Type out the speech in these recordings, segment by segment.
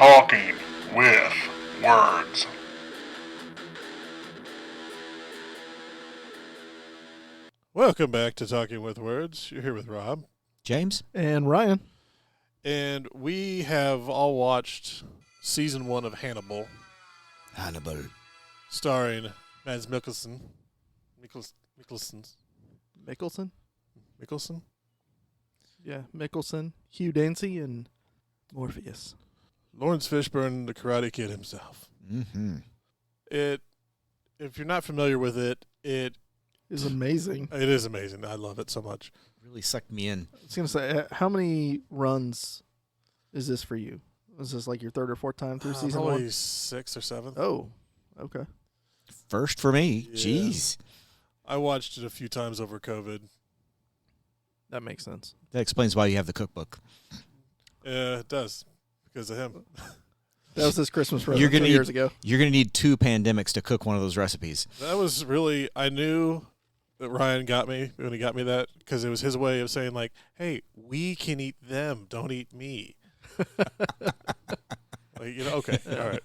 Talking with Words. Welcome back to Talking with Words. You're here with Rob. James? And Ryan. And we have all watched Season 1 of Hannibal. Hannibal. Starring Mads Mikkelsen. Mikkelsen? Yeah, Mikkelsen, Hugh Dancy, and Morpheus. Lawrence Fishburne, the Karate Kid himself. Mm-hmm. If you're not familiar with it, it is amazing. It is amazing. I love it so much. Really sucked me in. I was going to say, how many runs is this for you? Was this like your third or fourth time through season probably 1? 6th or 7th. Oh, okay. First for me. Yeah. Jeez. I watched it a few times over COVID. That makes sense. That explains why you have the cookbook. It does, because of him. That was his Christmas present 2 years ago. You're going to need 2 pandemics to cook one of those recipes. That was really, I knew that Ryan got me when he got me that, because it was his way of saying, like, hey, we can eat them, don't eat me. Okay, all right.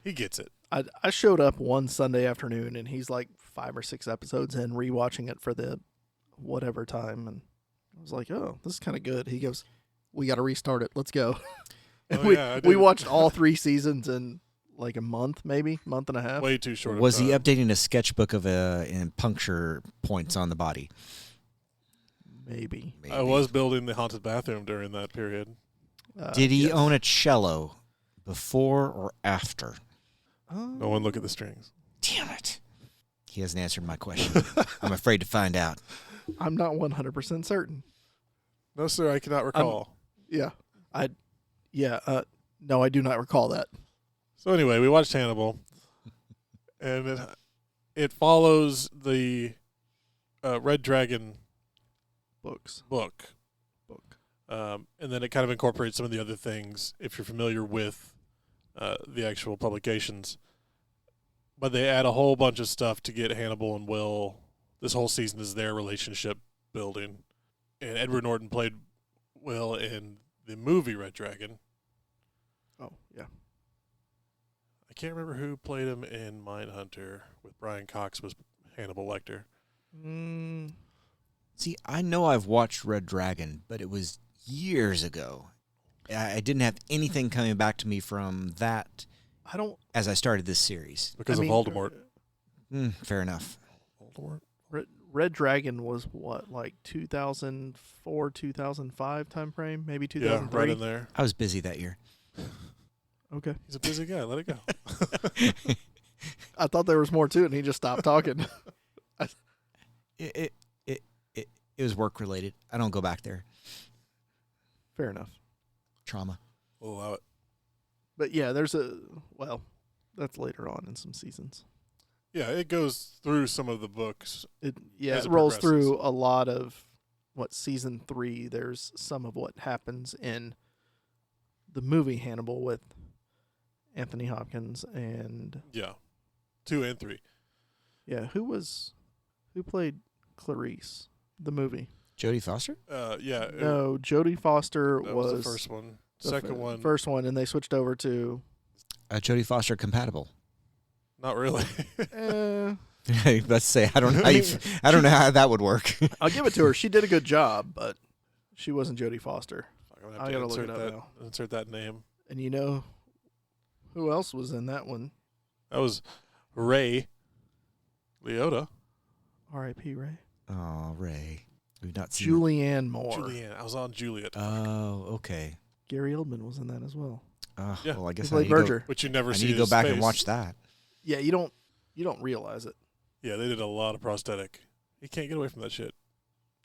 He gets it. I showed up one Sunday afternoon, and he's like 5 or 6 episodes in, rewatching it for the whatever time, and I was like, oh, this is kind of good. He goes, we got to restart it. Let's go. And we watched all 3 seasons in like a month, maybe month and a half. Way too short. Was he updating a sketchbook of and puncture points on the body? Maybe. I was building the haunted bathroom during that period. Did he own a cello before or after? No one look at the strings. Damn it. He hasn't answered my question. I'm afraid to find out. I'm not 100% certain. No, sir, I cannot recall. No, I do not recall that. So anyway, we watched Hannibal, and it follows the Red Dragon book. And then it kind of incorporates some of the other things, if you're familiar with the actual publications. But they add a whole bunch of stuff to get Hannibal and Will. This whole season is their relationship building. And Edward Norton played Will in the movie Red Dragon. Oh, yeah. I can't remember who played him in Mindhunter with Brian Cox was Hannibal Lecter. See, I know I've watched Red Dragon, but it was years ago. I didn't have anything coming back to me from that as I started this series. Because of Voldemort. Fair enough. Voldemort? Red Dragon was what, like 2004, 2005 time frame? Maybe 2003? Yeah, right in there. I was busy that year. Okay. He's a busy guy. Let it go. I thought there was more to it, and he just stopped talking. It was work related. I don't go back there. Fair enough. Trauma. We'll allow it. But yeah, that's later on in some seasons. Yeah, it goes through some of the books. It rolls through a lot of season 3. There's some of what happens in the movie Hannibal with Anthony Hopkins and 2 and 3. Yeah, who played Clarice? The movie. Jodie Foster? No, Jodie Foster was the first one. Second one. First one, and they switched over to Jodie Foster compatible. Not really. Let's say I don't know how that would work. I'll give it to her. She did a good job, but she wasn't Jodie Foster. I gotta look it up now. Insert that name. And you know who else was in that one? That was Ray Liotta. R.I.P. Ray. Oh, Ray. We've not seen Julianne Moore. Julianne. I was on Juliet. Oh, okay. Gary Oldman was in that as well. Yeah. Well, I guess he played Berger. But you never see I need to go back and watch that. Yeah, you don't realize it. Yeah, they did a lot of prosthetic. He can't get away from that shit.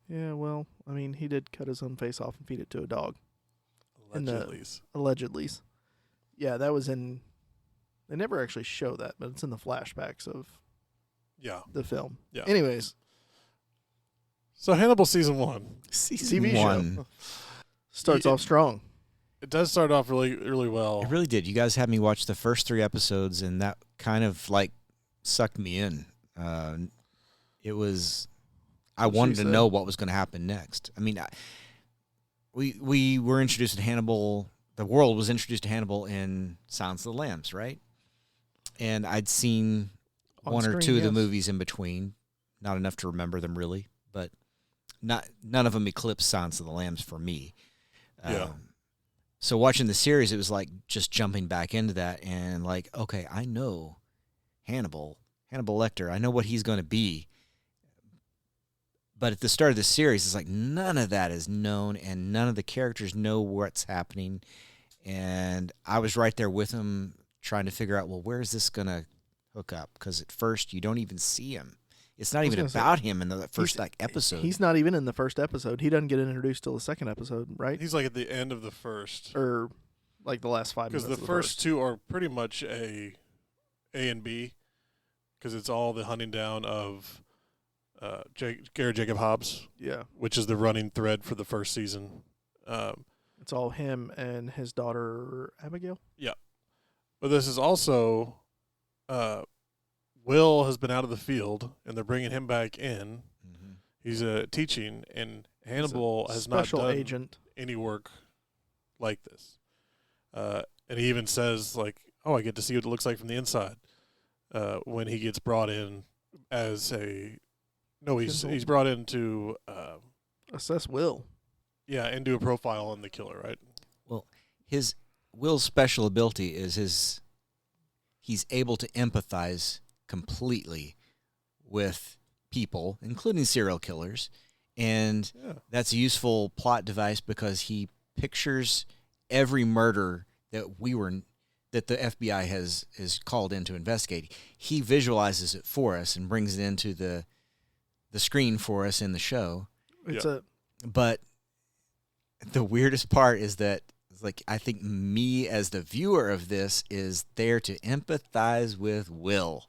Yeah, well, I mean, he did cut his own face off and feed it to a dog. Allegedly. Yeah, that was in. They never actually show that, but it's in the flashbacks of the film. Yeah. Anyways. So Hannibal Season 1. TV show. Starts off strong. It does start off really, really well. It really did. You guys had me watch the first 3 episodes, and that kind of like sucked me in. It was. I wanted to know what was going to happen next. I mean, we were introduced to Hannibal the world was introduced to Hannibal in Silence of the Lambs, right? And I'd seen one or two of the movies in between, not enough to remember them really, but none of them eclipsed Silence of the Lambs for me. Yeah. So watching the series, it was like just jumping back into that and like, okay, I know Hannibal Lecter. I know what he's going to be. But at the start of the series, it's like none of that is known and none of the characters know what's happening. And I was right there with him trying to figure out, well, where is this going to hook up? Because at first you don't even see him. It's not even about him in the first episode. He's not even in the first episode. He doesn't get introduced till the second episode, right? He's like at the end of the first. Or like the last 5 minutes. Because the first two are pretty much A and B. Because it's all the hunting down of Garrett Jacob Hobbs. Yeah. Which is the running thread for the first season. It's all him and his daughter, Abigail? Yeah. But this is also... Will has been out of the field, and they're bringing him back in. Mm-hmm. He's teaching, and Hannibal has not done any work like this. And he even says, like, oh, I get to see what it looks like from the inside when he gets brought in as a... No, he's brought in to... assess Will. Yeah, and do a profile on the killer, right? Well, Will's special ability is he's able to empathize completely with people, including serial killers, and that's a useful plot device because he pictures every murder that the FBI has called in to investigate. He visualizes it for us and brings it into the screen for us in the show. But the weirdest part is that, like, I think me as the viewer of this is there to empathize with Will.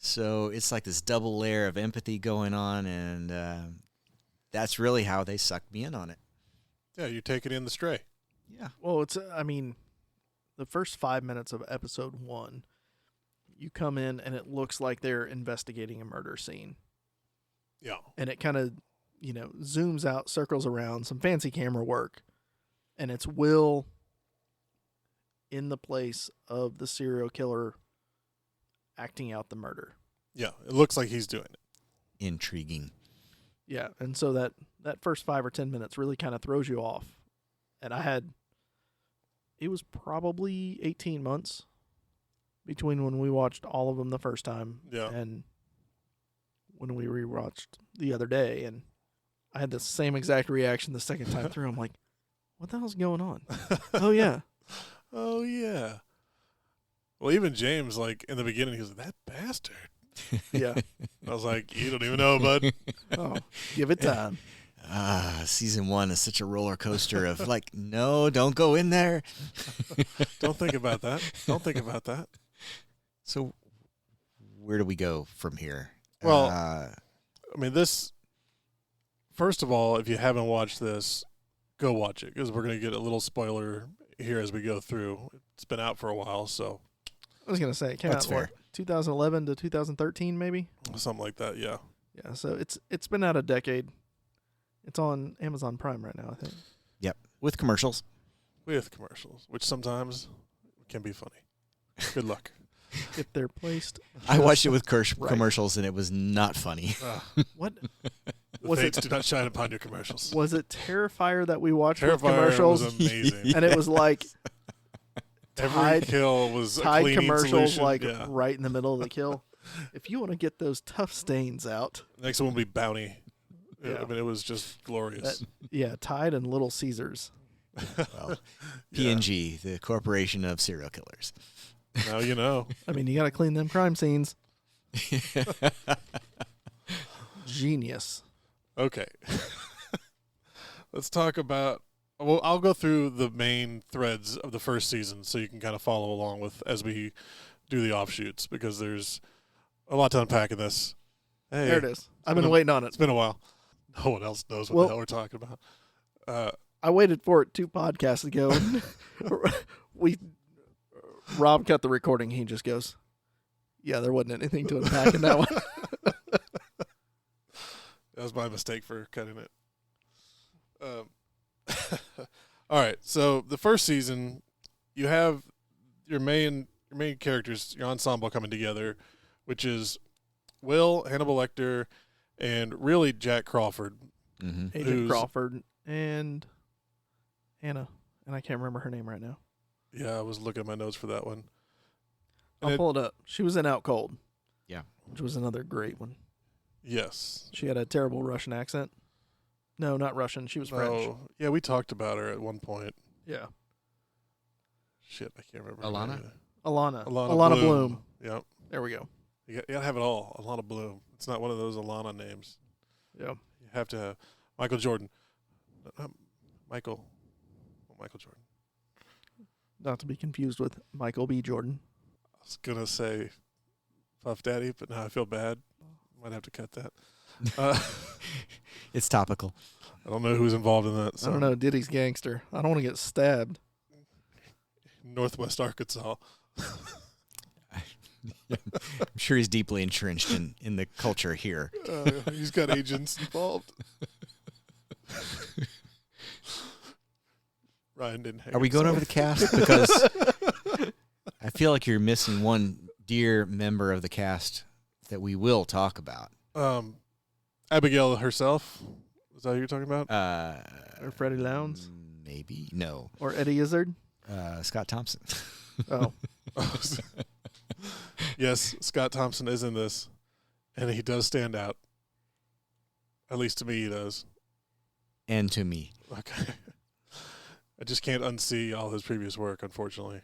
So it's like this double layer of empathy going on, and that's really how they sucked me in on it. Yeah, you take it in the Stray. Yeah. Well, the first 5 minutes of episode 1, you come in and it looks like they're investigating a murder scene. Yeah. And it kind of, zooms out, circles around, some fancy camera work, and it's Will in the place of the serial killer acting out the murder. Yeah, it looks like he's doing it. Intriguing. Yeah, and so that first 5 or 10 minutes really kind of throws you off. And it was probably 18 months between when we watched all of them the first time and when we rewatched the other day. And I had the same exact reaction the second time through. I'm like, what the hell's going on? Oh, yeah. Oh, yeah. Well, even James, like, in the beginning, he was like, that bastard. Yeah. I was like, you don't even know, bud. Oh, give it time. Season 1 is such a roller coaster of, like, no, don't go in there. Don't think about that. Don't think about that. So where do we go from here? Well, this, first of all, if you haven't watched this, go watch it, because we're going to get a little spoiler here as we go through. It's been out for a while, so. I was going to say, it came out, what, 2011 to 2013, maybe? Something like that, yeah. Yeah, so it's been out a decade. It's on Amazon Prime right now, I think. Yep, with commercials. With commercials, which sometimes can be funny. Good luck. If they're placed. I watched it with commercials, and it was not funny. What? The fates do not shine upon your commercials. Was it Terrifier that we watched Terrifier with commercials? Was amazing. And it was like every kill was a Tide cleaning commercials, solution. Right in the middle of the kill. If you want to get those tough stains out. Next one will be Bounty. Yeah. It was just glorious. Tide and Little Caesars. Well, P&G, the corporation of serial killers. Now you know. You got to clean them crime scenes. Genius. Okay. Let's talk about. Well, I'll go through the main threads of the first season so you can kind of follow along with as we do the offshoots, because there's a lot to unpack in this. Hey, there it is. I've been waiting on it. It's been a while. No one else knows what the hell we're talking about. I waited for it 2 podcasts ago. Rob cut the recording. He just goes, yeah, there wasn't anything to unpack in that one. That was my mistake for cutting it. All right. So the first season, you have your main characters, your ensemble coming together, which is Will, Hannibal Lecter, and really Jack Crawford. Mm-hmm. Agent Crawford and Anna, and I can't remember her name right now. Yeah, I was looking at my notes for that one. I'll pull it up. She was in Out Cold. Yeah. Which was another great one. Yes. She had a terrible Russian accent. No, not Russian. She was French. Oh, yeah, we talked about her at one point. Yeah. Shit, I can't remember. her Alana? name. Alana Bloom. Yep. There we go. You gotta have it all. Alana Bloom. It's not one of those Alana names. Yeah. You have to have Michael Jordan. Michael Jordan. Not to be confused with Michael B. Jordan. I was gonna say Puff Daddy, but now I feel bad. Might have to cut that. It's topical. I don't know who's involved in that. So. I don't know. Diddy's gangster. I don't want to get stabbed. Northwest Arkansas. I'm sure he's deeply entrenched in the culture here. He's got agents involved. Ryan didn't hang Are we going over the cast? Because I feel like you're missing one dear member of the cast that we will talk about. Abigail herself. Is that who you're talking about? Or Freddie Lowndes? Maybe. No. Or Eddie Izzard? Scott Thompson. Oh. Yes, Scott Thompson is in this, and he does stand out. At least to me, he does. And to me. Okay. I just can't unsee all his previous work, unfortunately.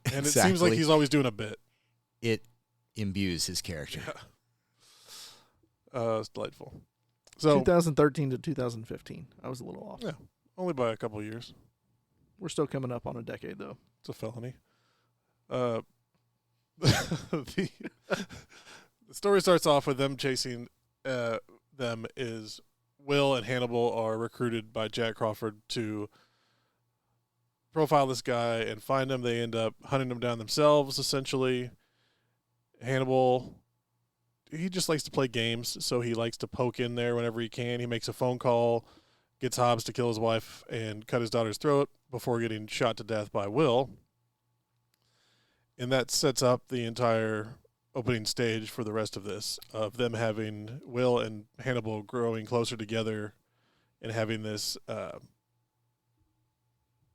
And Exactly. it seems like he's always doing a bit. It imbues his character. Yeah. It's delightful. So 2013 to 2015. I was a little off. Yeah. Only by a couple of years. We're still coming up on a decade, though. It's a felony. The story starts off with them chasing them is Will and Hannibal are recruited by Jack Crawford to profile this guy and find him. They end up hunting him down themselves, essentially. Hannibal, he just likes to play games, so he likes to poke in there whenever he can. He makes a phone call, gets Hobbs to kill his wife and cut his daughter's throat before getting shot to death by Will. And that sets up the entire opening stage for the rest of this, of them having Will and Hannibal growing closer together and having this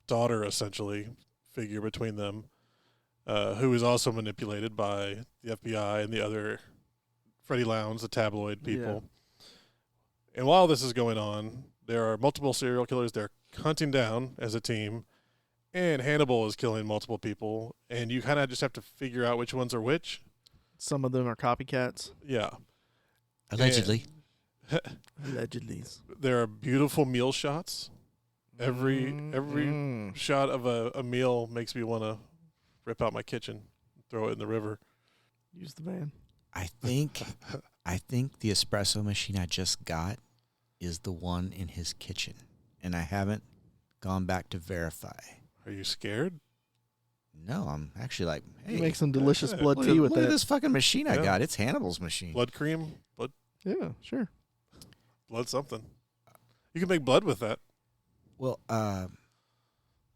daughter, essentially, figure between them, who is also manipulated by the FBI and the other Freddie Lowndes, the tabloid people. Yeah. And while this is going on, there are multiple serial killers they're hunting down as a team, and Hannibal is killing multiple people, and you kind of just have to figure out which ones are which. Some of them are copycats. Yeah. Allegedly. Allegedly. There are beautiful meal shots. Every shot of a meal makes me want to rip out my kitchen, throw it in the river. Use the van. I think the espresso machine I just got is the one in his kitchen, and I haven't gone back to verify. Are you scared? No, I'm actually like, hey, you make some delicious blood look tea at, with look that. at this fucking machine I got. It's Hannibal's machine. Blood cream? Blood? Yeah, sure. Blood something. You can make blood with that. Well, I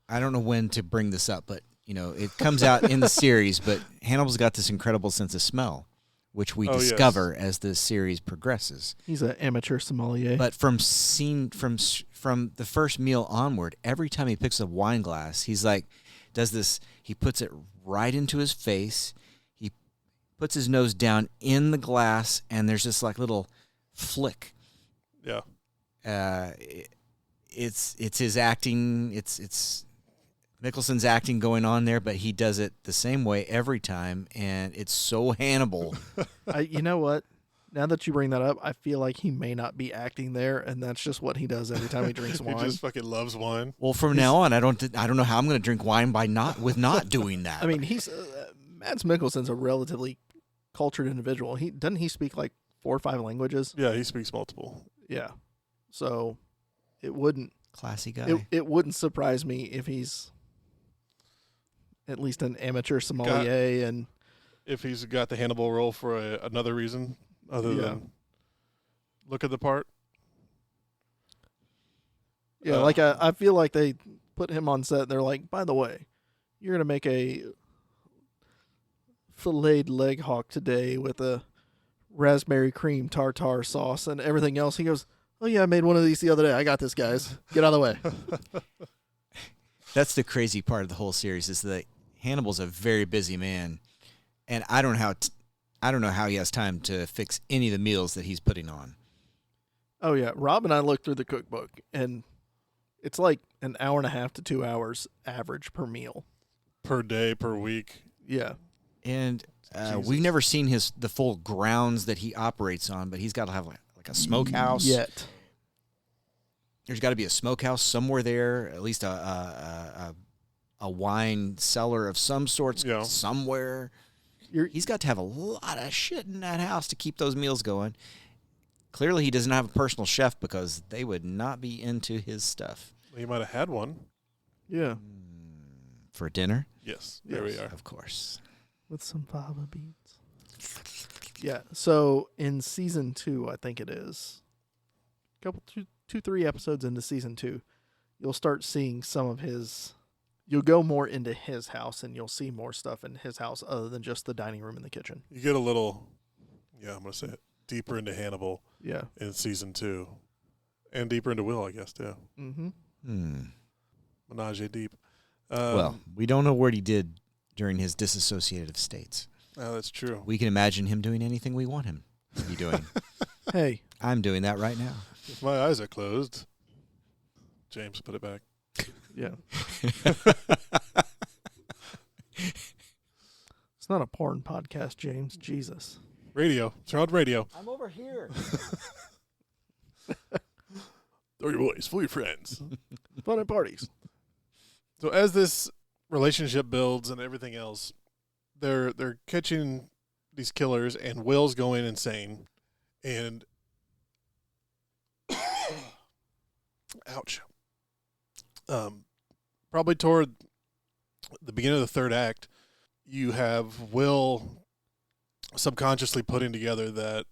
don't know when to bring this up, but, it comes out in the series, but Hannibal's got this incredible sense of smell, which we discover as the series progresses. He's an amateur sommelier. But from the first meal onward, every time he picks a wine glass, he's like, he puts it right into his face. He puts his nose down in the glass, and there's this like little flick. Yeah. It's his acting. It's Mikkelsen's acting going on there, but he does it the same way every time, and it's so Hannibal. You know what? Now that you bring that up, I feel like he may not be acting there, and that's just what he does every time he drinks wine. He just fucking loves wine. Well, from now on, I don't know how I'm going to drink wine not doing that. I mean, he's Mads Mikkelsen's a relatively cultured individual. Doesn't he speak like 4 or 5 languages? Yeah, he speaks multiple. Yeah, so it wouldn't classy guy. It wouldn't surprise me if he's at least an amateur sommelier, and if he's got the Hannibal role for another reason other than look at the part. Yeah, I feel like they put him on set. They're like, by the way, you're going to make a filleted leg hawk today with a raspberry cream tartare sauce and everything else. He goes, oh, yeah, I made one of these the other day. I got this, guys. Get out of the way. That's the crazy part of the whole series is that Hannibal's a very busy man, and I don't know how he has time to fix any of the meals that he's putting on. Oh, yeah. Rob and I looked through the cookbook, and it's like an hour and a half to 2 hours average per meal. Per day, per week. Yeah. And we've never seen the full grounds that he operates on, but he's got to have like a smokehouse. Yet. There's got to be a smokehouse somewhere there, at least a wine cellar of some sorts somewhere. He's got to have a lot of shit in that house to keep those meals going. Clearly, he doesn't have a personal chef because they would not be into his stuff. He might have had one. Yeah. For dinner? Yes. There we are. Of course. With some fava beans. Yeah. So in season 2, I think it is, two, 3 episodes into season 2, you'll start seeing some of his. You'll go more into his house, and you'll see more stuff in his house other than just the dining room and the kitchen. You get a little, I'm going to say it, deeper into Hannibal. Yeah. In season 2, and deeper into Will, I guess too. Mm-hmm. Menage a deep. Well, we don't know what he did during his disassociative states. Oh, that's true. We can imagine him doing anything we want him to be doing. Hey. I'm doing that right now. If my eyes are closed. James, put it back. Yeah. It's not a porn podcast, James. Jesus. Radio. Turn on radio. I'm over here. Throw your boys, fool your friends. Fun at parties. So as this relationship builds and everything else, they're catching these killers, and Will's going insane. And ouch. Probably toward the beginning of the third act, you have Will subconsciously putting together that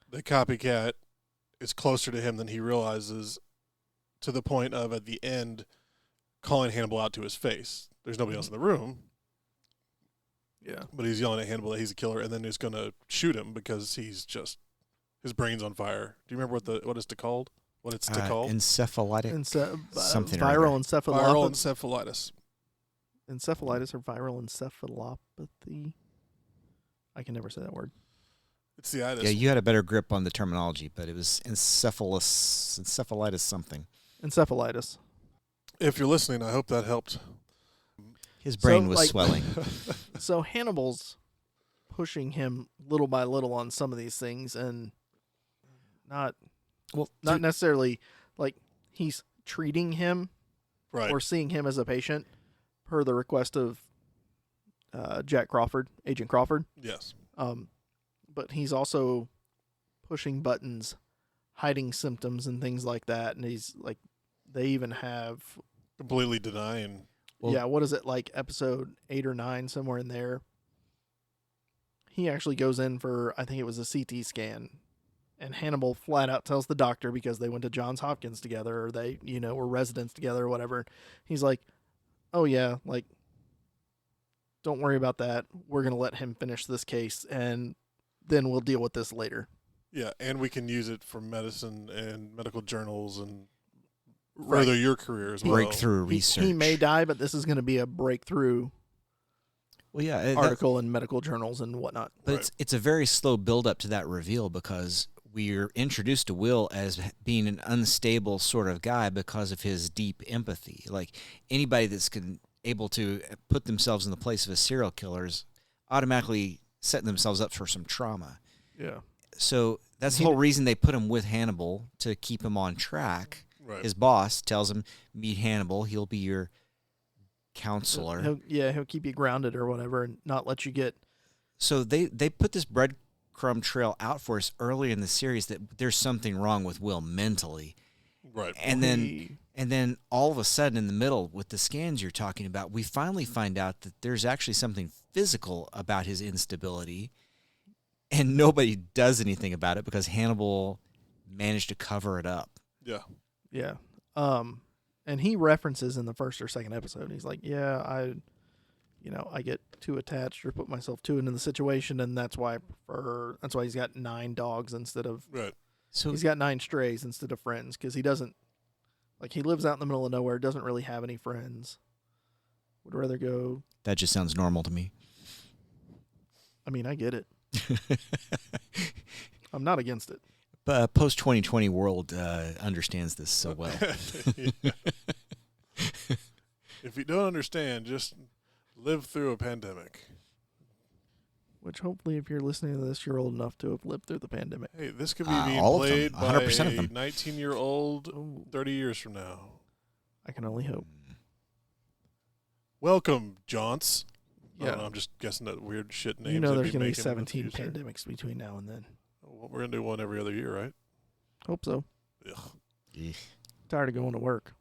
the copycat is closer to him than he realizes, to the point of, at the end, calling Hannibal out to his face. There's nobody else in the room. Yeah. But he's yelling at Hannibal that he's a killer, and then he's going to shoot him because his brain's on fire. Do you remember what it's called? What it's called? Encephalitic. Something viral encephalopathy. Viral encephalitis. Encephalitis or viral encephalopathy. I can never say that word. It's the itis. Yeah, you had a better grip on the terminology, but it was encephalitis something. Encephalitis. If you're listening, I hope that helped. His brain was swelling. So Hannibal's pushing him little by little on some of these things, and not necessarily like he's treating him Right. or seeing him as a patient per the request of Agent Crawford. Yes. But he's also pushing buttons, hiding symptoms and things like that. And he's like, they even have Completely denying. Well, what is it, like episode 8 or 9, somewhere in there? He actually goes in for, I think it was a CT scan, and Hannibal flat out tells the doctor, because they went to Johns Hopkins together, or they, were residents together or whatever. He's like, oh yeah, like, don't worry about that. We're going to let him finish this case, and then we'll deal with this later. Yeah, and we can use it for medicine and medical journals and Right. further your career as well. breakthrough research. He may die, but this is going to be a breakthrough Well, yeah, article in medical journals and whatnot. but Right. it's a very slow build up to that reveal, because we're introduced to Will as being an unstable sort of guy because of his deep empathy. Like, anybody that's able to put themselves in the place of a serial killer is automatically setting themselves up for some trauma. Yeah. So that's the whole reason they put him with Hannibal, to keep him on track. Right. His boss tells him, meet Hannibal. He'll be your counselor. He'll keep you grounded or whatever, and not let you get. So they put this breadcrumb trail out for us early in the series that there's something wrong with Will mentally. Right. And then all of a sudden, in the middle, with the scans you're talking about, we finally find out that there's actually something physical about his instability, and nobody does anything about it because Hannibal managed to cover it up. Yeah. Yeah. And he references in the first or second episode. He's like, yeah, I get too attached or put myself too into the situation, and that's why he's got 9 dogs instead of Right. So he's got 9 strays instead of friends, because he doesn't, like, he lives out in the middle of nowhere, doesn't really have any friends. Would rather go. that just sounds normal to me. I mean, I get it. I'm not against it. But post 2020 world understands this so well. If you don't understand, just live through a pandemic. Which hopefully, if you're listening to this, you're old enough to have lived through the pandemic. Hey, this could be being all of them, played by 100% of a them. 19-year-old 30 years from now. I can only hope. Welcome, Jaunts. I Yeah. don't know, I'm just guessing that weird shit names. You know they'd there's going to be making in the 17 future. pandemics between now and then. Well, we're going to do one every other year, right? Hope so. Ugh. Eek. Tired of going to work.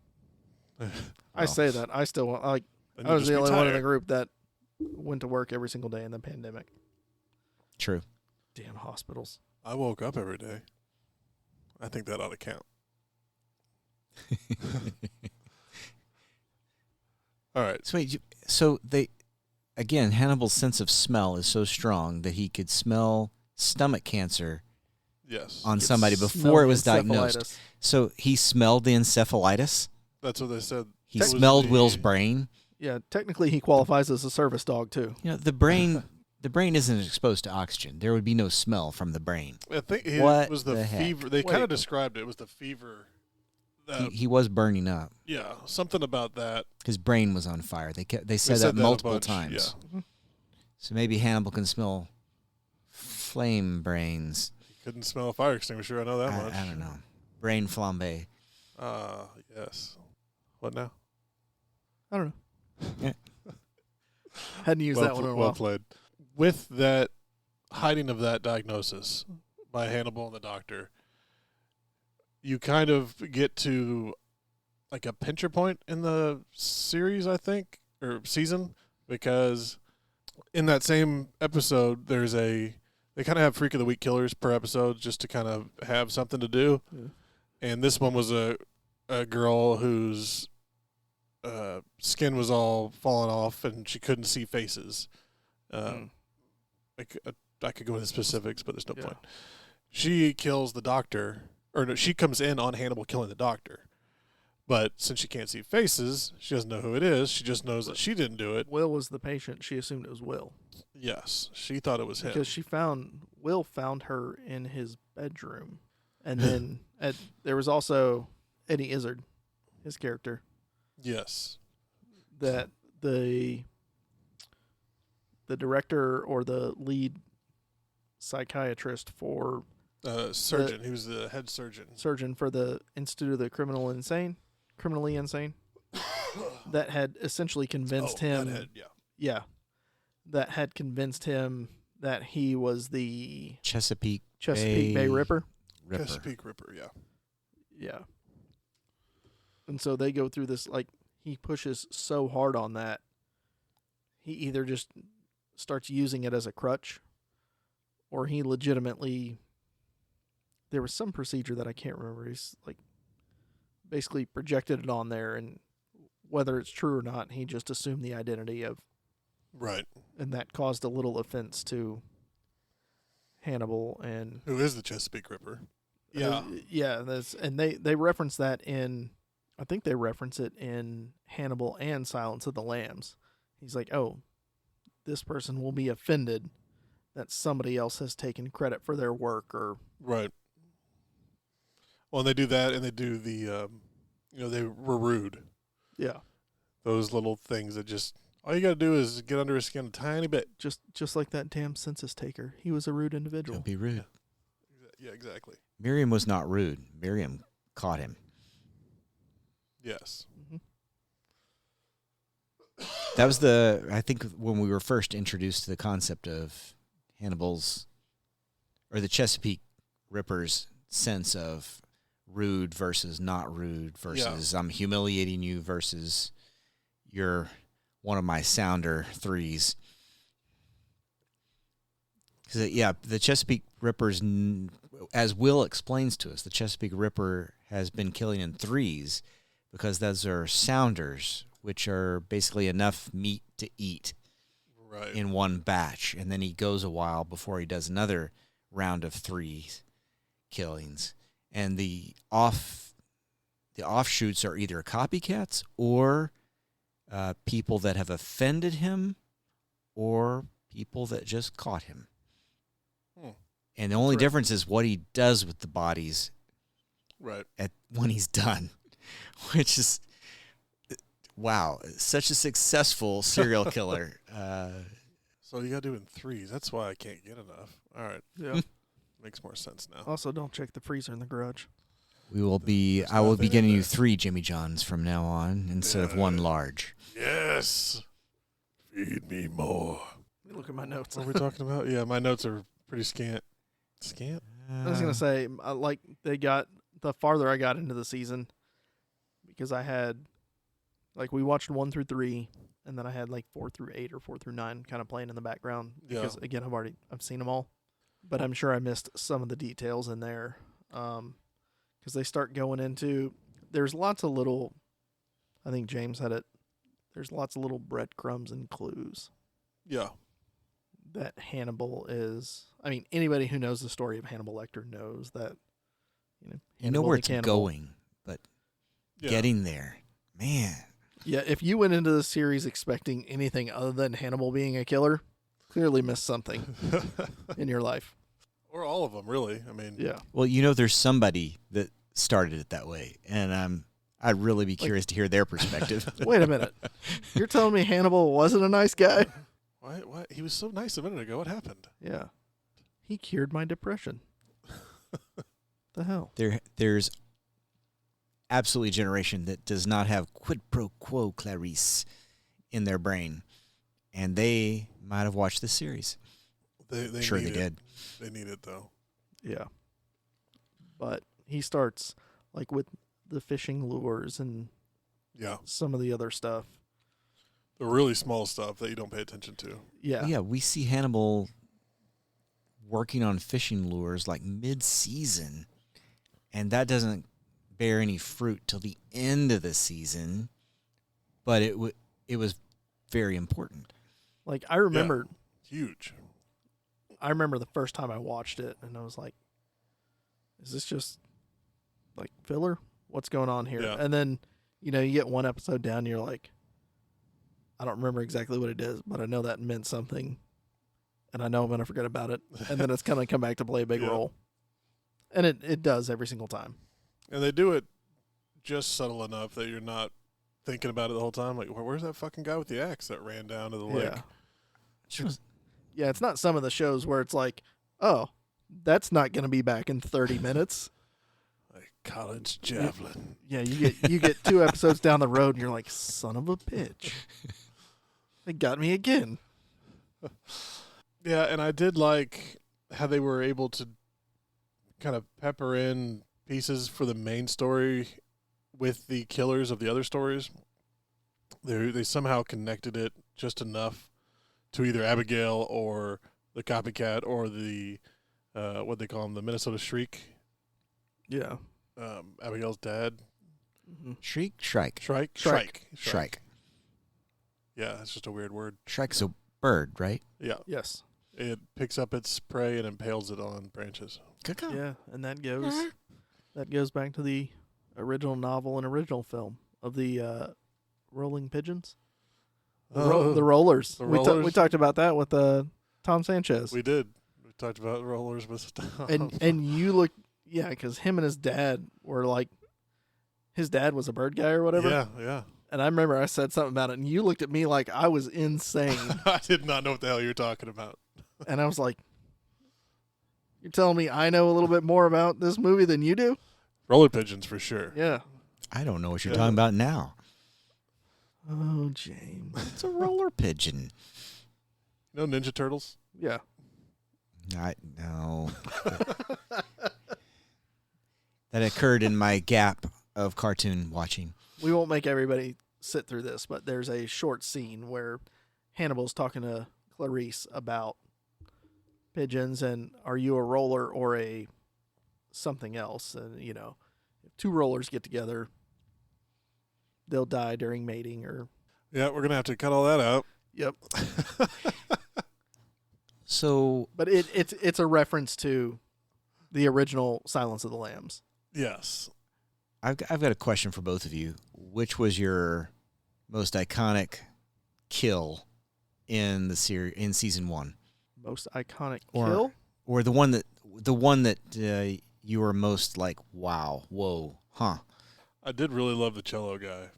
I Well. say that. I still want, like, Then I you'll was just the be only one in the tired. group that went to work every single day in the pandemic. True. Damn hospitals. I woke up every day. I think that ought to count. All right. So again, Hannibal's sense of smell is so strong that he could smell stomach cancer Yes. on Could somebody smell before it the was diagnosed. encephalitis. So he smelled the encephalitis. That's what they said. He It was smelled Will's the- brain. Yeah, technically he qualifies as a service dog too. You know, the brain isn't exposed to oxygen. There would be no smell from the brain. I think it What was the the heck? fever. They Wait. kind of described it. It was the fever. He was burning up. Yeah, something about that. His brain was on fire. They said They that a multiple bunch, times. Yeah. So maybe Hannibal can smell flame brains. Couldn't smell a fire extinguisher. I know that much. I don't know. Brain flambe. Yes. What now? I don't know. Yeah. Hadn't used that one in a well while. played. With that hiding of that diagnosis by Hannibal and the doctor, you kind of get to like a pincher point in the series, I think, or season, because in that same episode, they kind of have Freak of the Week killers per episode just to kind of have something to do. Yeah. And And this one was a girl whose skin was all falling off and she couldn't see faces. I could go into specifics, but there's no Yeah. point. She kills the doctor, or no, she comes in on Hannibal killing the doctor. But since she can't see faces, she doesn't know who it is. She just knows that she didn't do it. Will was the patient. She assumed it was Will Yes, she thought it was him. because Will found her in his bedroom, and then there was also Eddie Izzard, his character, Yes. that the director or the lead psychiatrist for Surgeon. He was the head surgeon. surgeon for the Institute of the Criminally Insane, that had essentially convinced him. That head, yeah. Yeah, that had convinced him that he was the Chesapeake Bay Ripper. Chesapeake Ripper, yeah. Yeah. And so they go through this, like, he pushes so hard on that, he either just starts using it as a crutch, or he legitimately, there was some procedure that I can't remember. He's, like, basically projected it on there, and whether it's true or not, he just assumed the identity of, Right. and that caused a little offense to Hannibal and Who is the Chesapeake Ripper? Yeah. yeah. They reference that in, I think they reference it in Hannibal and Silence of the Lambs. He's like, oh, this person will be offended that somebody else has taken credit for their work, or Right. Well, and they do that, and they do the, they were rude. yeah, Those little things that just, all you got to do is get under his skin a tiny bit. just like that damn census taker. He was a rude individual. Don't be rude. Yeah, exactly. Miriam was not rude. Miriam caught him. Yes. Mhm. That was I think when we were first introduced to the concept of Hannibal's, or the Chesapeake Ripper's sense of rude versus not rude versus I'm humiliating you versus you're one of my sounder threes. Because, the Chesapeake Ripper's, as Will explains to us, the Chesapeake Ripper has been killing in threes, because those are sounders, which are basically enough meat to eat Right. in one batch. And then he goes a while before he does another round of 3 killings. And the offshoots are either copycats or people that have offended him or people that just caught him. And the only difference is what he does with the bodies Right. when he's done, which is, wow, such a successful serial killer. So you got to do it in 3s. That's why I can't get enough. All right. Yeah. Makes more sense now. Also, don't check the freezer in the garage. I will be nothing getting in you there. 3 Jimmy Johns from now on instead of 1 large. Yes. Feed me more. Let me look at my notes. What are we talking about? Yeah, my notes are pretty scant. Scant? I was gonna say, like, they got the farther I got into the season, because I had, like, we watched 1 through 3, and then I had like 4 through 8 or 4 through 9 kind of playing in the background. Yeah. Because again, I've seen them all, but I'm sure I missed some of the details in there, because they start going into. There's lots of little. I think James had it. There's lots of little breadcrumbs and clues Yeah. that Hannibal is. I mean, anybody who knows the story of Hannibal Lecter knows that, You know Hannibal where the it's cannibal. going, but Yeah. getting there, man. Yeah, if you went into the series expecting anything other than Hannibal being a killer, clearly missed something in your life. Or all of them, really. I mean, Yeah. Well, there's somebody that started it that way, and I'd really be curious to hear their perspective. Wait a minute. You're telling me Hannibal wasn't a nice guy? Why? He was so nice a minute ago. What happened? Yeah. He cured my depression. The hell? There's absolutely a generation that does not have quid pro quo Clarice in their brain, and they might have watched this series. They Sure, need they it. did. They need it, though. Yeah. But he starts, like, with the fishing lures and Yeah. some of the other stuff. The really small stuff that you don't pay attention to. Yeah. Yeah, we see Hannibal working on fishing lures like mid-season, and that doesn't bear any fruit till the end of the season, but it was very important. Like, I remember Huge. the first time I watched it, and I was like, is this just, like, filler? What's going on here? Yeah. And then, you get one episode down, and you're like, I don't remember exactly what it is, but I know that meant something, and I know I'm going to forget about it, and then it's going to come back to play a big Yeah. role. And it does every single time. And they do it just subtle enough that you're not thinking about it the whole time. Like, where's that fucking guy with the axe that ran down to the lake? Yeah. Yeah, it's not some of the shows where it's like, oh, that's not going to be back in 30 minutes. Like college javelin. Yeah, you get 2 episodes down the road, and you're like, son of a bitch. They got me again. Yeah, and I did like how they were able to kind of pepper in pieces for the main story with the killers of the other stories. They somehow connected it just enough to either Abigail or the copycat or the what they call him, the Minnesota Shriek. Yeah. Abigail's dad. Mm-hmm. Shriek, shrike, Shrike. Yeah, that's just a weird word. shrike's a bird, right? Yeah, Yes. it picks up its prey and impales it on branches. Yeah, and that goes back to the original novel and original film of the rolling pigeons. The rollers. The We rollers? talked about that with Tom Sanchez. We did. We talked about rollers with stuff. and you look, yeah, because him and his dad were like, his dad was a bird guy or whatever. Yeah. And I remember I said something about it, and you looked at me like I was insane. I did not know what the hell you were talking about. And I was like, you're telling me I know a little bit more about this movie than you do? Roller pigeons for sure. Yeah. I don't know what you're talking about now. Oh, James. It's a roller pigeon. No Ninja Turtles? No. That occurred in my gap of cartoon watching. We won't make everybody sit through this, but there's a short scene where Hannibal's talking to Clarice about pigeons and are you a roller or a something else? And, if 2 rollers get together, they'll die during mating or. Yeah, we're gonna have to cut all that out. Yep. So, But it's a reference to the original Silence of the Lambs. Yes. I've got a question for both of you. Which was your most iconic kill in the series in season 1? Most iconic Or- kill? Or the one that you were most like, wow, whoa, huh? I did really love the cello guy.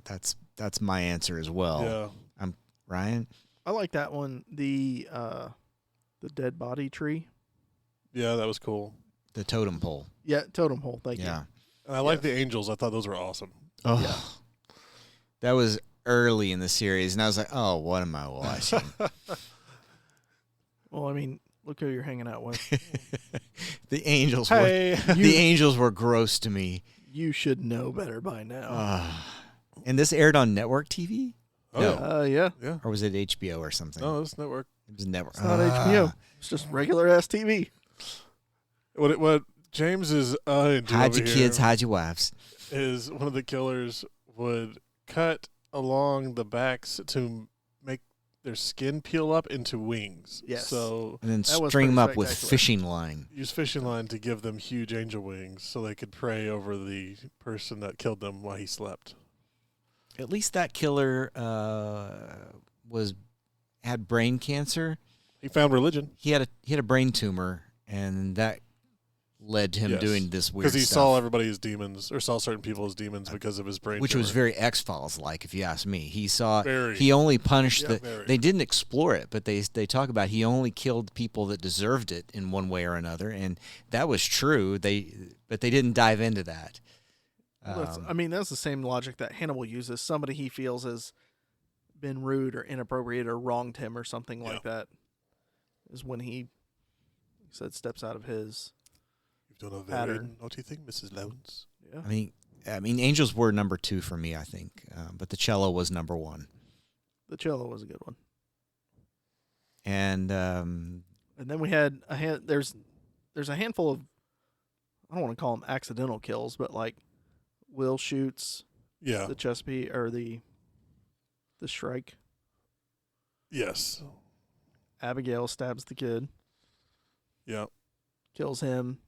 That's my answer as well. Yeah. Ryan? I like that one. The dead body tree. Yeah, that was cool. The totem pole. Yeah, totem pole. Thank you. Yeah. And I like the angels. I thought those were awesome. Oh, Yeah. that was early in the series, and I was like, oh, what am I watching? Well, I mean, look who you're hanging out with. The angels Hey. the angels were gross to me. You should know better by now. And this aired on network TV? Oh, No. yeah. Yeah. Yeah. Or was it HBO or something? No, it's network. It was network. It's not HBO. It's just regular ass TV. What James is into Hide over your here kids, hide your wives. is one of the killers would cut along the backs to make their skin peel up into wings. Yes. So And then That was string them pretty up with spectacular. fishing line. use fishing line to give them huge angel wings so they could prey over the person that killed them while he slept. At least that killer had brain cancer. He found religion He had a brain tumor, and that led to him Yes. doing this weird because he stuff. saw everybody as demons or saw certain people as demons because of his brain Which tumor. was very X-Files like, if you ask me. He saw Very. he only punished Yeah, very. they didn't explore it, but they talk about he only killed people that deserved it in one way or another, and that was true. But they didn't dive into that. That's the same logic that Hannibal uses. Somebody he feels has been rude or inappropriate or wronged him or something like that is when he said steps out of his. You've done a very pattern. naughty thing, Mrs. Lowndes. Yeah. I mean, Angels were number 2 for me, I think, but the cello was number 1. The cello was a good one. And And then we had there's a handful of, I don't want to call them accidental kills, but like Will shoots Yeah. the Chesapeake or the Shrike. Yes. Abigail stabs the kid, Yeah. kills him.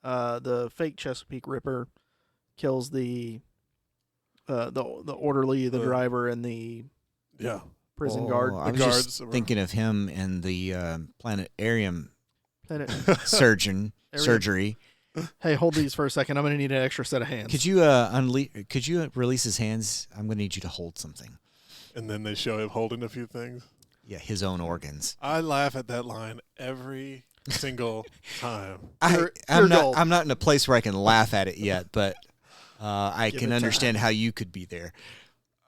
The fake Chesapeake Ripper kills the orderly, the The- driver, and the Yeah. prison guard. I was guards just that were- thinking of him and the planetarium Planet- surgery. Hey, hold these for a second. I'm going to need an extra set of hands. Could you Could you release his hands? I'm going to need you to hold something. And then they show him holding a few things. Yeah, his own organs. I laugh at that line every single time. Pure I'm gold. not in a place where I can laugh at it yet, but I Give can it understand how you could be there.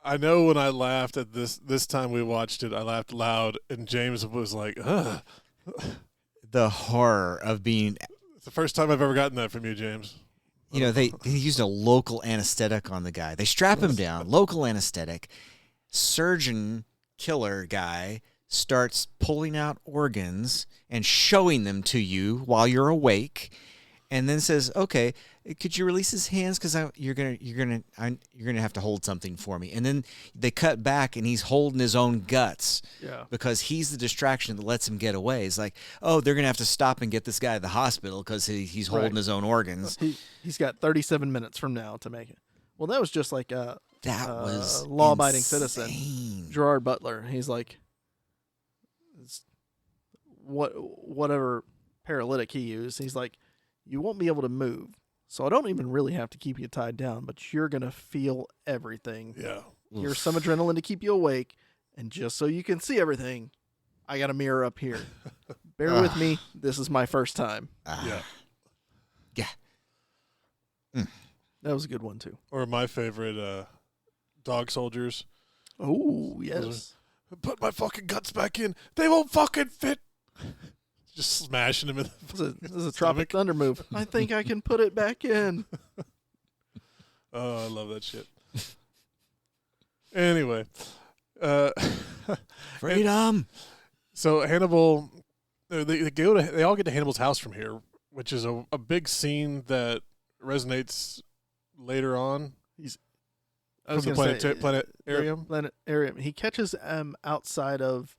I know when I laughed at this time we watched it, I laughed loud, and James was like, ugh. The horror of being, It's the first time I've ever gotten that from you, James. they used a local anesthetic on the guy. They strap him down, local anesthetic. Surgeon killer guy starts pulling out organs and showing them to you while you're awake, and then says, "Okay, could you release his hands? Because you're gonna have to hold something for me." And then they cut back, and he's holding his own guts Yeah. because he's the distraction that lets him get away. It's like, oh, they're gonna have to stop and get this guy to the hospital because he's holding Right. his own organs. He's got 37 minutes from now to make it. Well, that was just like That was law-abiding insane. citizen. Gerard Butler. He's like, whatever paralytic he used. He's like, you won't be able to move, so I don't even really have to keep you tied down, but you're gonna feel everything. Yeah. Here's some adrenaline to keep you awake, and just so you can see everything, I got a mirror up here. Bear with me. This is my first time. Yeah. That was a good one too. Or my favorite, dog soldiers. Oh yes. Put my fucking guts back in. They won't fucking fit. Just smashing him in the This is a Tropic Thunder move. I think I can put it back in. Oh, I love that shit. Anyway. Freedom. So Hannibal, they all get to Hannibal's house from here, which is a big scene that resonates later on. I was From the gonna say, planetarium? Planetarium. He catches outside of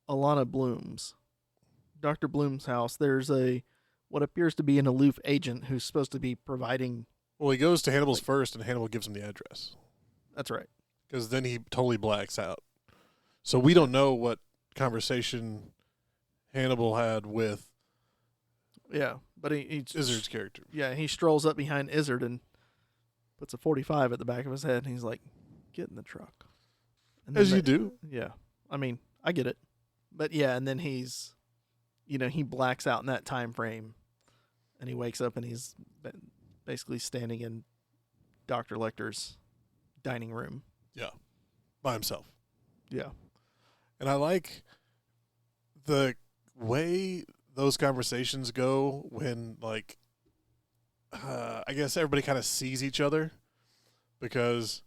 Alana Bloom's, Dr. Bloom's house. There's what appears to be an aloof agent who's supposed to be providing. Well, he goes to Hannibal's first, and Hannibal gives him the address. That's right. Because then he totally blacks out. So we don't know what conversation Hannibal had with Yeah, but he Izzard's character. Yeah, he strolls up behind Izzard and puts a 45 at the back of his head, and he's like, "Get in the truck." And As you do. Yeah, I mean, I get it, but yeah, and then he's, he blacks out in that time frame, and he wakes up and he's basically standing in Dr. Lecter's dining room. Yeah, by himself. Yeah, And I like the way those conversations go when, like, I guess everybody kind of sees each other, because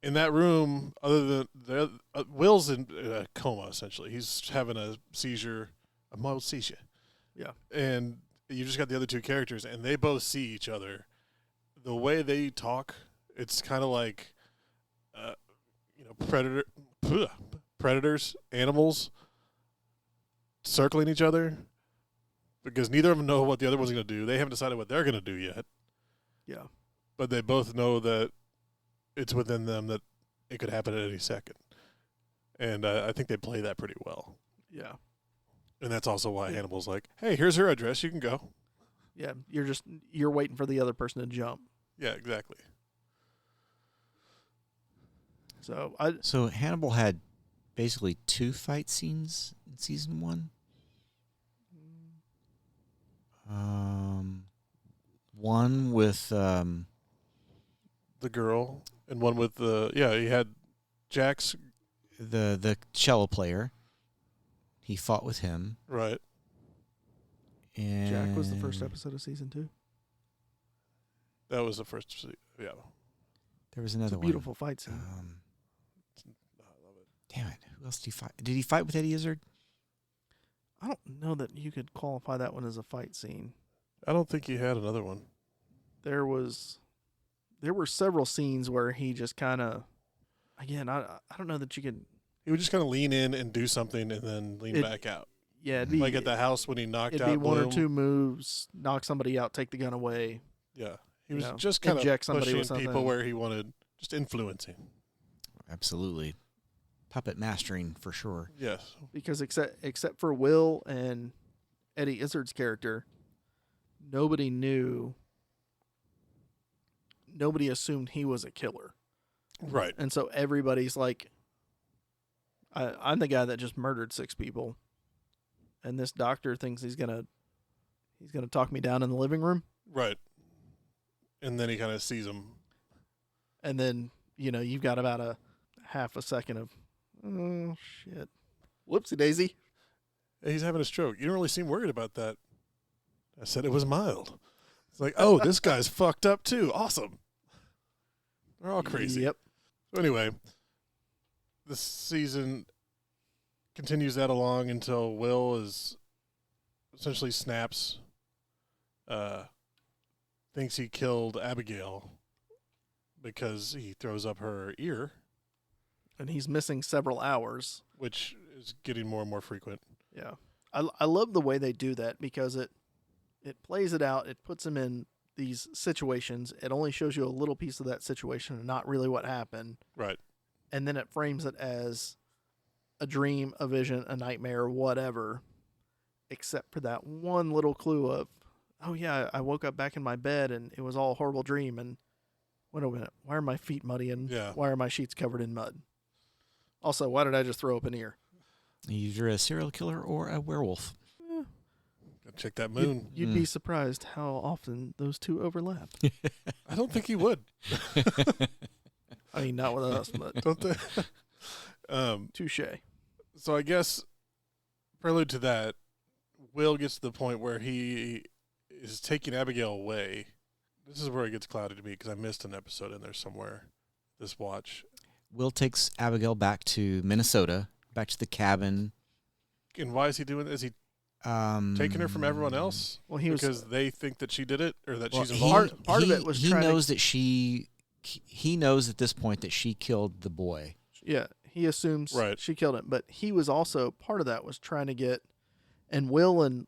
in that room, other than Will's in a coma, essentially. He's having a seizure, a mild seizure. Yeah. And you just got the other two characters, and they both see each other. The way they talk, it's kind of like, predators, animals circling each other, because neither of them know what the other one's going to do. They haven't decided what they're going to do yet. yeah, But they both know that it's within them that it could happen at any second. And I think they play that pretty well. yeah, And that's also why Hannibal's like, hey, here's her address. You can go. yeah. You're waiting for the other person to jump. Yeah, exactly. So Hannibal had basically 2 fight scenes in season 1. One with The girl, and one with he had Jack's. the cello player. He fought with him. Right. And Jack was the first episode of season 2. That was the first. Yeah. There was It's another a one. beautiful fight scene. I love it. Damn it! Who else did he fight? Did he fight with Eddie Izzard? I don't know that you could qualify that one as a fight scene. I don't think he had another one. There were several scenes where he just kind of, again, I don't know that you could. He would just kind of lean in and do something and then lean back out. Yeah, it'd be, Like at the house when he knocked it'd out be one or Bloom. two moves, knock somebody out, take the gun away. Yeah. He was know, just kind of inject somebody pushing with something. people where he wanted, just influencing. Absolutely, puppet mastering for sure. Yes. Because except for Will and Eddie Izzard's character, nobody assumed he was a killer. Right. And so everybody's like, I'm the guy that just murdered 6 people, and this doctor thinks he's gonna talk me down in the living room. Right. And then he kind of sees him. And then, you've got about a half a second of, oh, shit. Whoopsie daisy. He's having a stroke. You don't really seem worried about that. I said it was mild. It's like, oh, this guy's fucked up too. Awesome. They're all crazy. Yep. So anyway, this season continues that along until Will is essentially snaps, thinks he killed Abigail because he throws up her ear, And he's missing several hours. which is getting more and more frequent. Yeah. I love the way they do that because it plays it out. It puts him in these situations. It only shows you a little piece of that situation and not really what happened. Right. And then it frames it as a dream, a vision, a nightmare, whatever, except for that one little clue of, oh yeah, I woke up back in my bed and it was all a horrible dream. And wait a minute, why are my feet muddy and Yeah. why are my sheets covered in mud? Also, why did I just throw up an ear? Either a serial killer or a werewolf. Gotta check that moon. You'd be surprised how often those two overlap. I don't think he would. I mean, not with us, but Don't they? touche. So I guess prelude to that, Will gets to the point where he is taking Abigail away. This is where it gets cloudy to me because I missed an episode in there somewhere. This watch. Will takes Abigail back to Minnesota, back to the cabin. And why is he doing? Is he taking her from everyone else? Well, he was because they think that she did it or that Well, she's involved. Part of it was he trying to- knows that she he knows at this point that she killed the boy. Yeah, he assumes Right. she killed him, but he was also part of that was trying to get, and Will and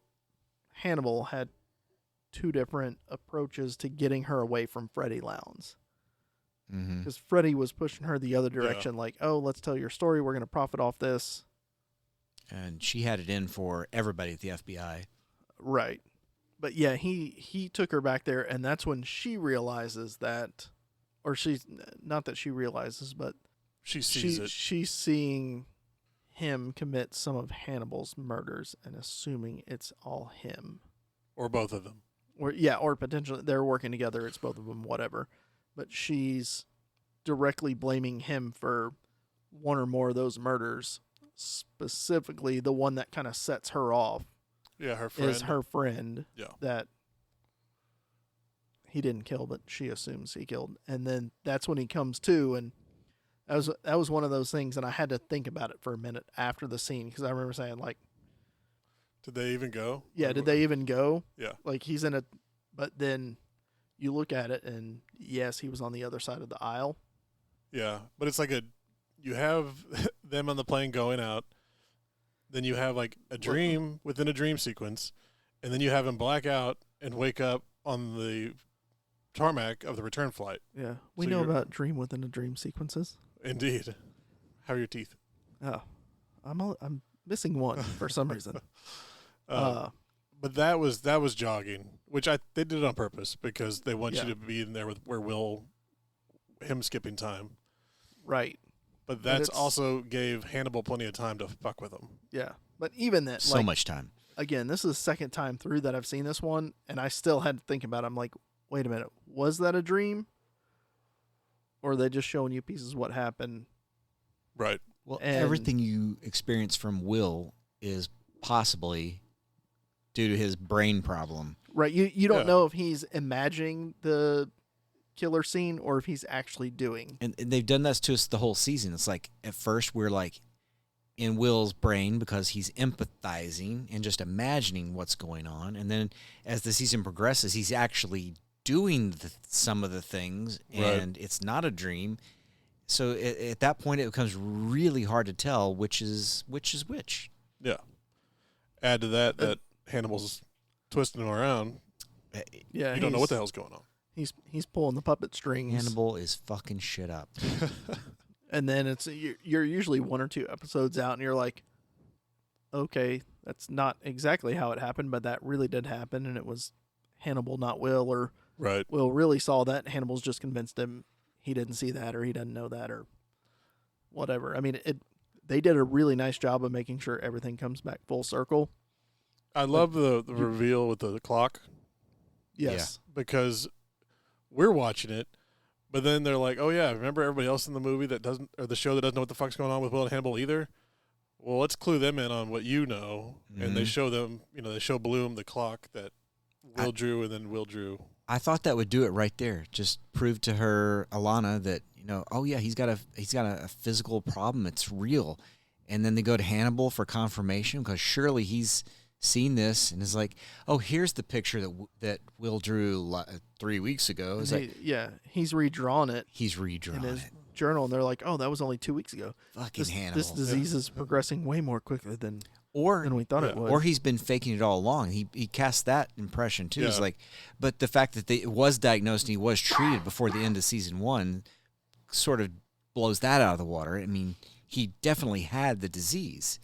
Hannibal had two different approaches to getting her away from Freddie Lowndes. Mm-hmm. Because Freddie was pushing her the other direction, like, oh, let's tell your story. We're going to profit off this. And she had it in for everybody at the FBI. Right. But yeah, he took her back there, and that's when she realizes that, or she's, not that she realizes, but She sees it. she's seeing him commit some of Hannibal's murders and assuming it's all him. Or both of them. Or potentially they're working together, it's both of them, whatever. But she's directly blaming him for one or more of those murders. Specifically, the one that kind of sets her off Yeah, her friend. is her friend Yeah. that he didn't kill, but she assumes he killed. And then that's when he comes to, and that was one of those things, and I had to think about it for a minute after the scene, because I remember saying, like, Did they even go? yeah, did they even go? Yeah. Like, he's in a, but then you look at it, and yes, he was on the other side of the aisle. Yeah, but it's like you have them on the plane going out, then you have like a dream within a dream sequence, and then you have him black out and wake up on the tarmac of the return flight. Yeah. We So know you're- about dream within a dream sequences. Indeed. How are your teeth? Oh, I'm missing one for some reason. But that was jogging, which they did it on purpose because they want Yeah. you to be in there with where him skipping time. Right. But that's it's- also gave Hannibal plenty of time to fuck with him. Yeah. But even that, So like, much time. again, this is the second time through that I've seen this one, and I still had to think about it. I'm like, wait a minute, was that a dream? Or are they just showing you pieces of what happened? Right. Well, And- everything you experience from Will is possibly due to his brain problem. Right. You don't Yeah. know if he's imagining the killer scene or if he's actually doing. And they've done that to us the whole season. It's like at first we're like in Will's brain because he's empathizing and just imagining what's going on. And then as the season progresses, he's actually doing some of the things, and it's not a dream. So at that point, it becomes really hard to tell which is which. Yeah. Add to that Hannibal's twisting him around. Yeah. You don't know what the hell's going on. He's pulling the puppet strings. Hannibal is fucking shit up. And then you're usually one or two episodes out, and you're like, okay, that's not exactly how it happened, but that really did happen, and it was Hannibal, not Will, or Right. Will really saw that. Hannibal's just convinced him he didn't see that, or he doesn't know that, or whatever. I mean, they did a really nice job of making sure everything comes back full circle. I love the reveal with the clock Yes. because we're watching it, but then they're like, oh, yeah, remember everybody else in the movie that doesn't, or the show that doesn't know what the fuck's going on with Will and Hannibal either? Well, let's clue them in on what you know. And they Mhm. show them, they show Bloom the clock that Will drew, and then Will drew. I thought that would do it right there. Just prove to her, Alana, that oh yeah, he's got a physical problem. It's real. And then they go to Hannibal for confirmation because surely he's seen this and is like, oh, here's the picture that Will drew 3 weeks ago. It's like He's redrawn it he's in redrawn his it. journal, and they're like, oh, that was only 2 weeks ago. Fucking Hannibal. This disease is progressing way more quickly than or we thought it Yeah. would. Or he's been faking it all along. He cast that impression too. It's Yeah. like, but the fact that it was diagnosed and he was treated before the end of season 1 sort of blows that out of the water. I mean, he definitely had the disease.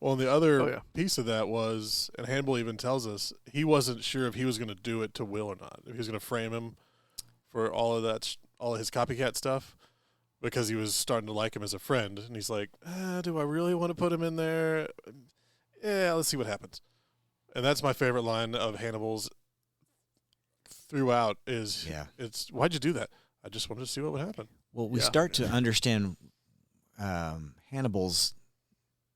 Well, and the other Oh, yeah. piece of that was, and Hannibal even tells us, he wasn't sure if he was going to do it to Will or not. If he was going to frame him for all of his copycat stuff, because he was starting to like him as a friend. And he's like, do I really want to put him in there? Yeah, let's see what happens. And that's my favorite line of Hannibal's throughout is, it's, why'd you do that? I just wanted to see what would happen. Well, we Yeah. start to understand Hannibal's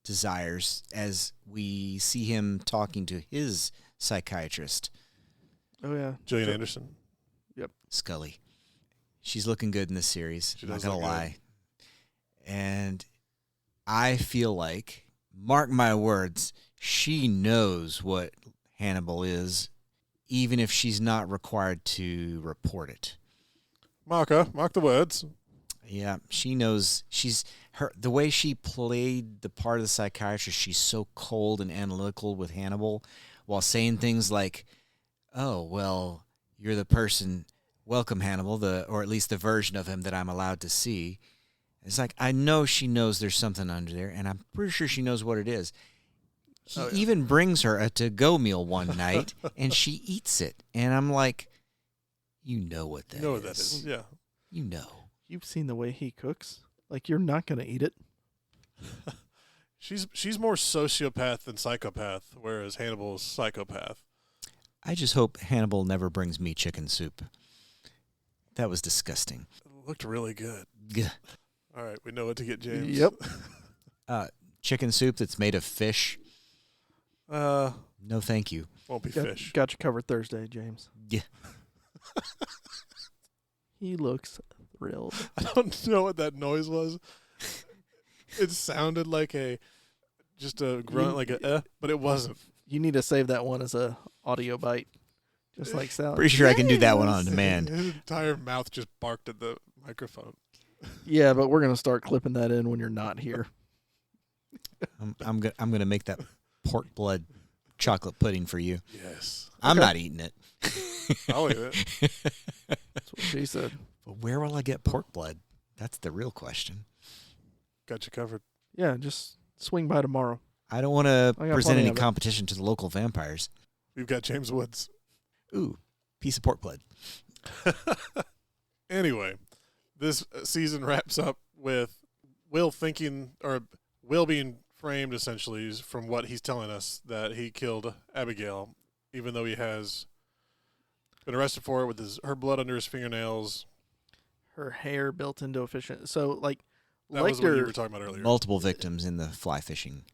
desires as we see him talking to his psychiatrist, Oh yeah, Gillian Anderson. Scully. She's looking good in this series. She I'm not does gonna look good. lie. And I feel like, mark my words, she knows what Hannibal is, even if she's not required to report it. Mark the words. Yeah, she knows. The way she played the part of the psychiatrist, she's so cold and analytical with Hannibal, while saying things like, "Oh, well, you're the person. Welcome, Hannibal, or at least the version of him that I'm allowed to see." It's like, I know she knows there's something under there, and I'm pretty sure she knows what it is. He even brings her a to-go meal one night, and she eats it. And I'm like, you know what that is. You know what that is, yeah. You know. You've seen the way he cooks. Like, you're not going to eat it. She's more sociopath than psychopath, whereas Hannibal is psychopath. I just hope Hannibal never brings me chicken soup. That was disgusting. It looked really good. Gah. All right, we know what to get James. Yep. Chicken soup that's made of fish. No, thank you. Won't be fish. Got you covered Thursday, James. Yeah. He looks thrilled. I don't know what that noise was. It sounded like just a grunt, like but it wasn't. You need to save that one as a audio bite, just like Sally. Pretty sure I can do that one on demand. His entire mouth just barked at the microphone. Yeah, but we're gonna start clipping that in when you're not here. I'm gonna make that pork blood chocolate pudding for you. Yes. I'm not eating it. I'll eat it. That's what she said. But where will I get pork blood? That's the real question. Got you covered. Yeah, just swing by tomorrow. I don't want to I got present plenty any of it. competition to the local vampires. We've got James Woods. Ooh, piece of pork blood. Anyway, this season wraps up with Will being framed essentially from what he's telling us that he killed Abigail, even though he has been arrested for it with her blood under his fingernails. Her hair built into a fish. So, like, That was what you were talking about earlier. Multiple victims in the fly fishing.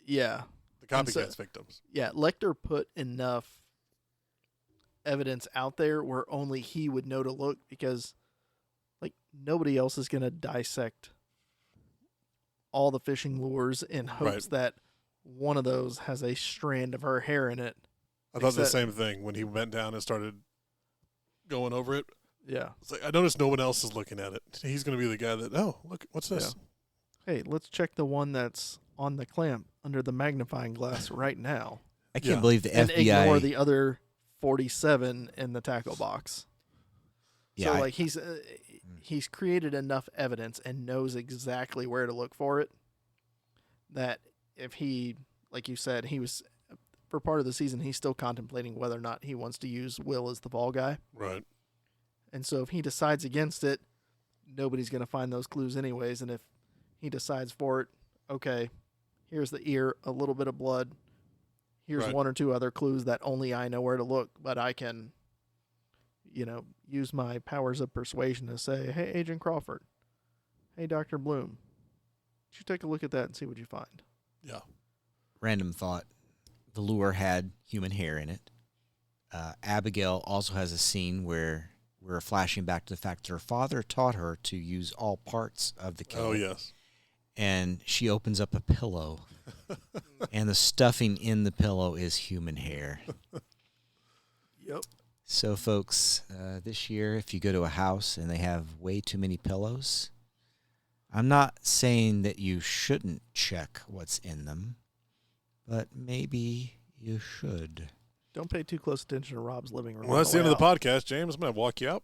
Yeah. The copycats victims. Yeah, Lecter put enough evidence out there where only he would know to look because, like, nobody else is going to dissect all the fishing lures in hopes that one of those has a strand of her hair in it. I thought the same thing when he went down and started going over it. Yeah. It's like, I noticed no one else is looking at it. He's going to be the guy that, look, what's this? Yeah. Hey, let's check the one that's on the clamp under the magnifying glass right now. I can't believe the and FBI. ignore the other 47 in the tackle box. Yeah, So, like, he's created enough evidence and knows exactly where to look for it that if he, like you said, he was, for part of the season, he's still contemplating whether or not he wants to use Will as the fall guy. Right. And so if he decides against it, nobody's going to find those clues anyways. And if he decides for it, okay, here's the ear, a little bit of blood. Here's one or two other clues that only I know where to look, but I can, use my powers of persuasion to say, hey, Agent Crawford, hey, Dr. Bloom, you take a look at that and see what you find. Yeah. Random thought. The lure had human hair in it. Abigail also has a scene where we're flashing back to the fact that her father taught her to use all parts of the kill. Oh, yes. And she opens up a pillow, and the stuffing in the pillow is human hair. Yep. So, folks, this year, if you go to a house and they have way too many pillows, I'm not saying that you shouldn't check what's in them, but maybe you should. Don't pay too close attention to Rob's living room. Well, that's the end of the podcast, James. I'm going to walk you out.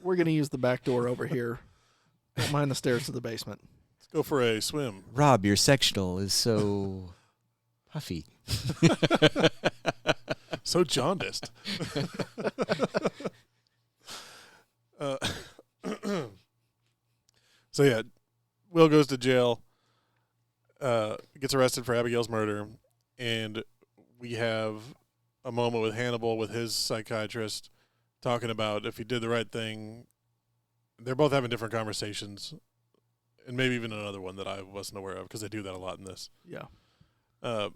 We're going to use the back door over here. Don't mind the stairs to the basement. Let's go for a swim. Rob, your sectional is so puffy. So jaundiced. So, yeah, Will goes to jail, gets arrested for Abigail's murder, and we have a moment with Hannibal with his psychiatrist talking about if he did the right thing. They're both having different conversations, and maybe even another one that I wasn't aware of because they do that a lot in this. Yeah. But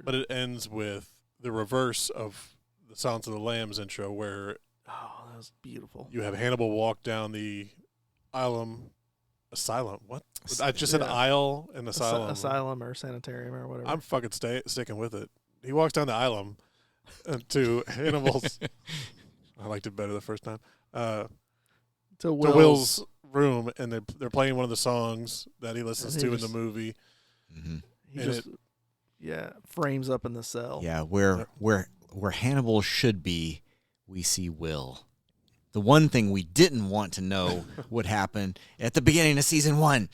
it ends with the reverse of the Silence of the Lambs intro where that was beautiful. you have Hannibal walk down the asylum. What? I just said aisle and asylum. Asylum or sanitarium or whatever. I'm fucking sticking with it. He walks down the aisle to Hannibal's. I liked it better the first time. To To Will's, Will's room, and they're playing one of the songs that he listens And he to in just- the movie. Mm-hmm. he and just frames up in the cell. Yeah, where Hannibal should be, we see Will. The one thing we didn't want to know would happen at the beginning of season 1.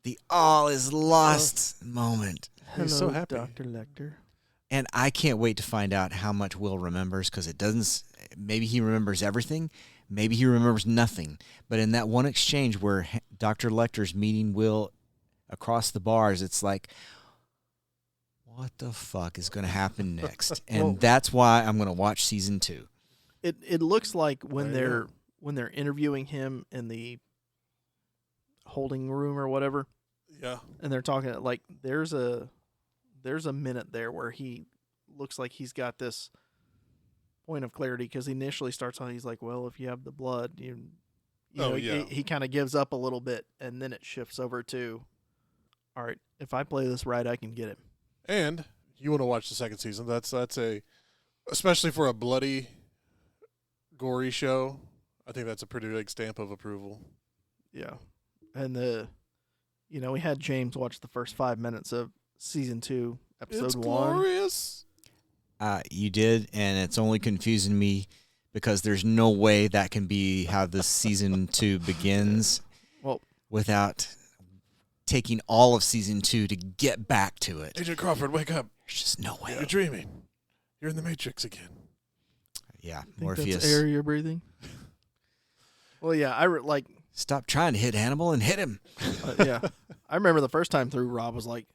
The all is lost moment. Hello, He's so happy. Dr. Lecter. And I can't wait to find out how much Will remembers, because it doesn't. Maybe he remembers everything. Maybe he remembers nothing. But in that one exchange where Dr. Lecter's meeting Will across the bars, it's like, what the fuck is going to happen next? And Well- that's why I'm going to watch season 2. It looks like when There you they're go. when they're interviewing him in the holding room or whatever, Yeah. and they're talking like there's a minute there where he looks like he's got this point of clarity, because he initially starts on, he's like, well, if you have the blood, you Oh, know, yeah. he kind of gives up a little bit, and then it shifts over to, all right, if I play this right, I can get him. And you want to watch the second season. That's especially for a bloody, gory show, I think that's a pretty big stamp of approval. Yeah. And we had James watch the first 5 minutes of season 2, episode It's 1. glorious. You did, and it's only confusing me because there's no way that can be how this season 2 begins. Well, without taking all of season 2 to get back to it. Agent Crawford, wake up. There's just no way. You're dreaming. You're in the Matrix again. Yeah, I think Morpheus. that's air you're breathing. Well, yeah, Stop trying to hit Hannibal and hit him. yeah. I remember the first time through, Rob was like,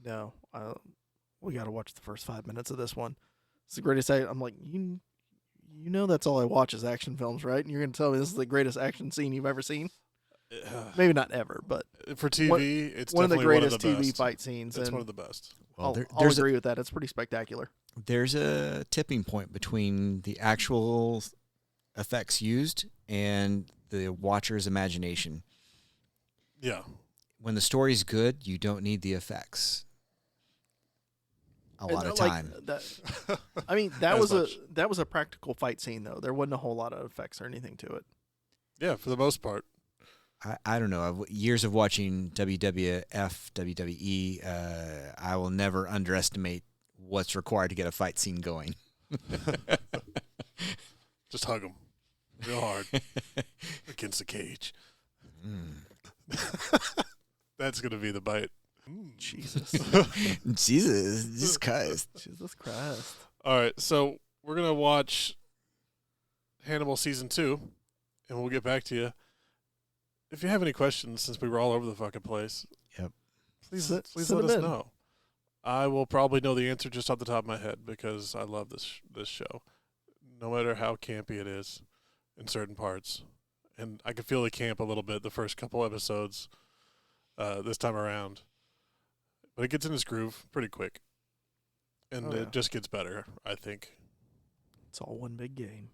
no, we got to watch the first 5 minutes of this one. It's the greatest. I'm like, you know that's all I watch is action films, right? And you're going to tell me this is the greatest action scene you've ever seen? Maybe not ever, but For TV, it's one of the definitely greatest one of the TV best. fight scenes. It's And one of the best. Well, I'll agree with that. It's pretty spectacular. There's a tipping point between the actual effects used and the watcher's imagination. Yeah. When the story's good, you don't need the effects. A lot of time. I mean, that As was much. that was a practical fight scene, though. There wasn't a whole lot of effects or anything to it. Yeah, for the most part. I don't know. Years of watching WWF, WWE, I will never underestimate what's required to get a fight scene going. Just hug him real hard against the cage. That's going to be the bite. Jesus, Jesus Christ. Jesus Christ! All right, so we're going to watch Hannibal Season 2, and we'll get back to you. If you have any questions, since we were all over the fucking place, Yep. please Send let us them in. know. I will probably know the answer just off the top of my head because I love this show, no matter how campy it is in certain parts. And I could feel the camp a little bit the first couple episodes this time around. But it gets in its groove pretty quick. And Oh, yeah. it just gets better, I think. It's all one big game.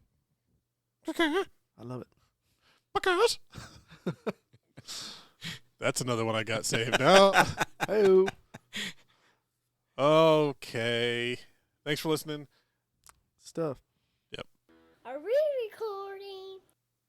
Okay. I love it. Because that's another one I got saved now. Hey, Okay. Thanks for listening. stuff.